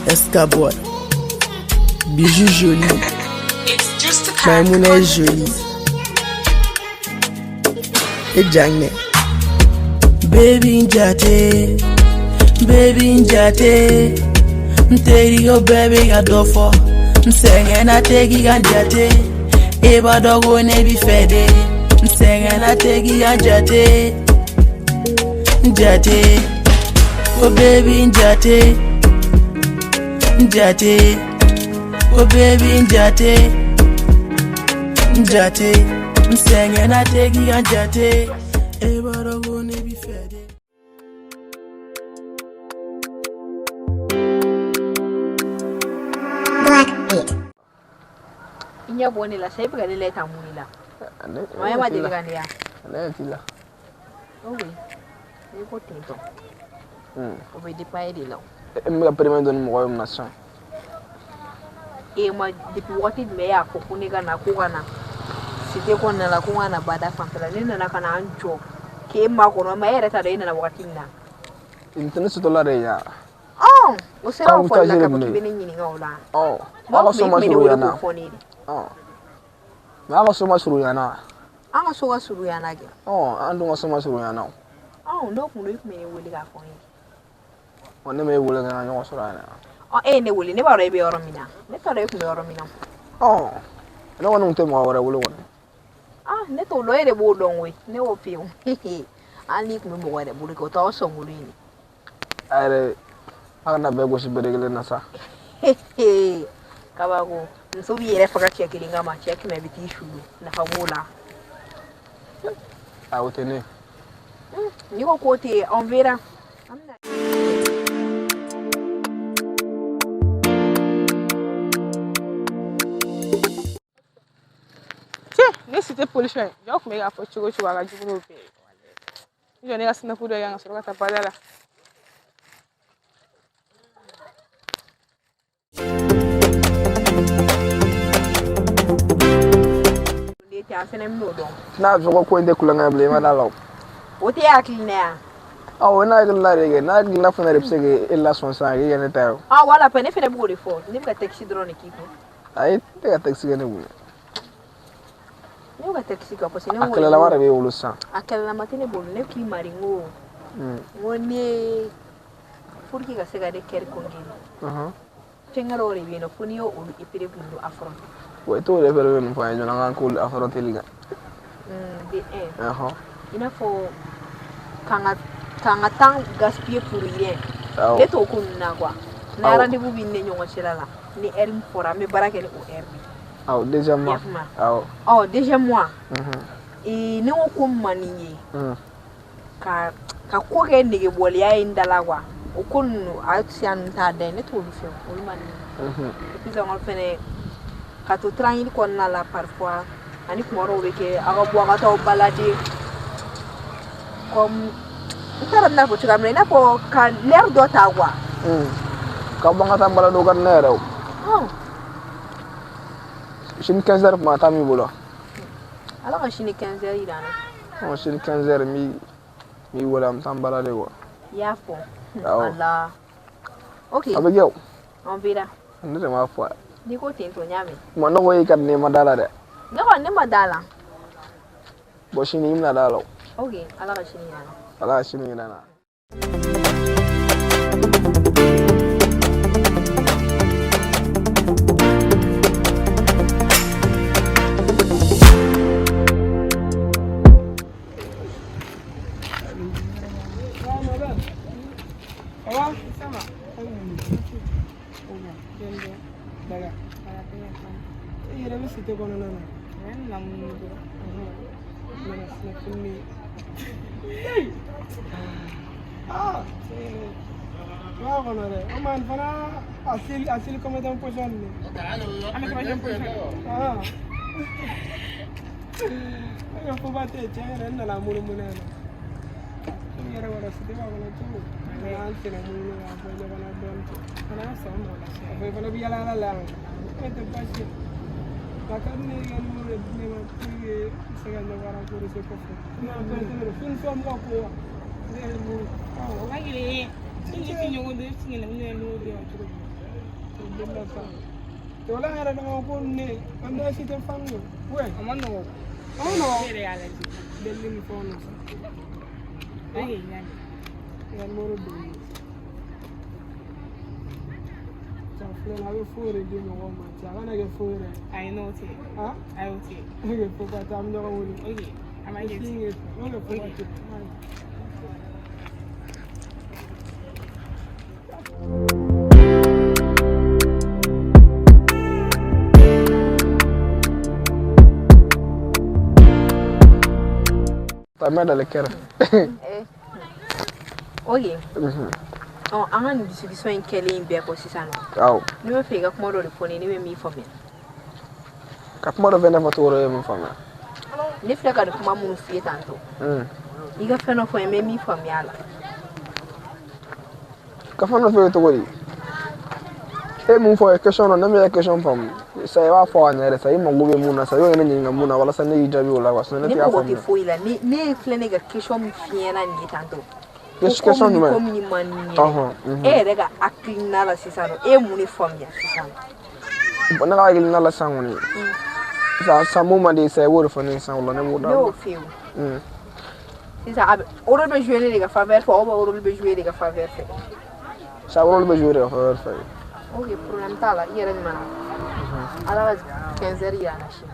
Escaboire, bijou joli, Maimouna jolie, et Jangné. Baby njate, Nteri yo baby adofo, Nsenge na tegi ganjate, Eba dogo ne bi fede, Nsenge na tegi ganjate, Njate, oh baby njate, oh baby njate, Nsenge na tegi ganjate, Eba dogo ne bi fede. Inya boni la sai buga lele ta munila. Mai ma de gani ya. Ne tila. Oui. Ni ko tinto. O be di pa de law. Me ga permet don mo na nation. E ma depuis wati me ya ko kuniga na ko kana. Site ko na la ko na bada fantala ni na kana ancho. Ke ma ko no ma era ta de na wati na. Internet to la re ya. Oh, o se ra ko la ka ko bini ni ngaula. Oh. Ma so ma suru ya na. Oh. Ma so ma suru ya na. Anga so wa suru ya na ge. Oh, andu ma so ma suru ya na. Oh, ndo ku no ikme ni wuli ga fon. Onne me wuli ga na nyo suru ya na. Oh, ne wuli ne ba re be oromina. Ne ta re ku me oromina. Oh. No wonu te mo wala wuli won. Ah, ne to lo ere bo don we. Ne wo fi. Ani ku me mo wala buli ko ta so wuli ni. Are ana be go si beregele na sa. Kabago. Nso bi yere faka check linga ma check me biti shulu na famola. Ah, otene. Ni ko kote on verra. Ne c'était pollution. Je vais me faire chugo chugo ga juburo pe. Je ne ga sina kudo yanga so ga tapadala. Na zo ko inde kulanga ble ma dalaw. Wote akilina. Oh, na ga la rege, na ga la fana repsege illa son sa ga ne tayo. Ah, wala pa ne fene bugori fo. Ne ga taxi drone kiko. Ai, te ga taxi ga ne bu. Ne ga taxi ka po se ne wo. Akala la mara be wulu sa. Akala la matine bol ne ki maringo. Woni furki ga sega de ker kongeni. Tengaro re bino funio o ipire bundo afron. Wo to le fere no fa nyona nga ko afron teliga. Ina fo kanga tang gaspiller pour rien. Le to ko na kwa. Na rendez-vous bi ne nyongo chelala. Ni erim fora me barake ni o erbi. Aw déjà moi. Aw. Oh, déjà moi. E ne ko maniye. Ka ko ke ndege bol ya indala kwa. O kunu atian ta de ne to lu fe o mani. Puis on fait ka to train ko na la parfois ani ko ro ke aga bo aga to balade comme tara na ko tuga na ko ka l'air do ta kwa. Ka banga ta balado kan na rew. Shin 15 heures ma ta mi bolo. Ala ka shin 15 heures irana. Oh, shin 15 heures mi wala am tam balade ko. Ya fo. Allah. Okay. Abegyo. On verra. Ndere ma fo. Ni ko tinto nyame. Mo no wo yikat ne madala de. Ne ko ne madala. Bo shini imna dalo. Okay, ala ka shini yana. Ala shini yana. Aman fana asil como dan position ni. Ana position. Ayo ko bate chere na la mulu mulu na. Ni era wala site ba wala tu. Na ante na mulu na ba le wala don. Ana sama wala. Ba wala bi ala la. Ete pasi. Bakani ni mulu ni ma ti se ga para ko se ko fo na ko te fin so mo ko ne mo wa gile ni ti nyogo de ti ngene ne no de wa turu to bella sa to la era no ko ne anda si te fango we amano no ere ala ji delli fo no ai ya ya moro do ta fle na be fore de no ma ta kana ke fore I know it. ha I will take. ke fo ba ta am no woni Okay. Am I getting singe no le fo ba ti Também da lequeira. Okay. Oh, anga ni discussion in kele in bia ko sisano. Au. Ni me fega kuma do phone ni me mi for me. Kapma do venda faturo mo fama. Ni fega do kuma mun fie tanto. Iga feno for me mi for me ala. Kafano fe to gori. E mun fo question na me question fam. Sai wa fo na re sai mo gobe mun na sai yo ne nyinga mun na wala sai ne jabi wala wa so ne Ni ti afam. ko ke foila ni flene ga question mi fie na ni tanto. Question no me. Comme ni mani. E rega acting na la sisano e muni for me sisano. Bona ga gil na la sangoni. Sa mo ma de sai wo fo ne san wala ne mo da. No feel. Sisa abe oro be jouer les gars faveur fo oba oro be jouer les gars faveur fait. Sa wo be jouer faveur fait. Ok, problème ta la, il y a rien de mal. Alors, 15 heures, il y a un chien.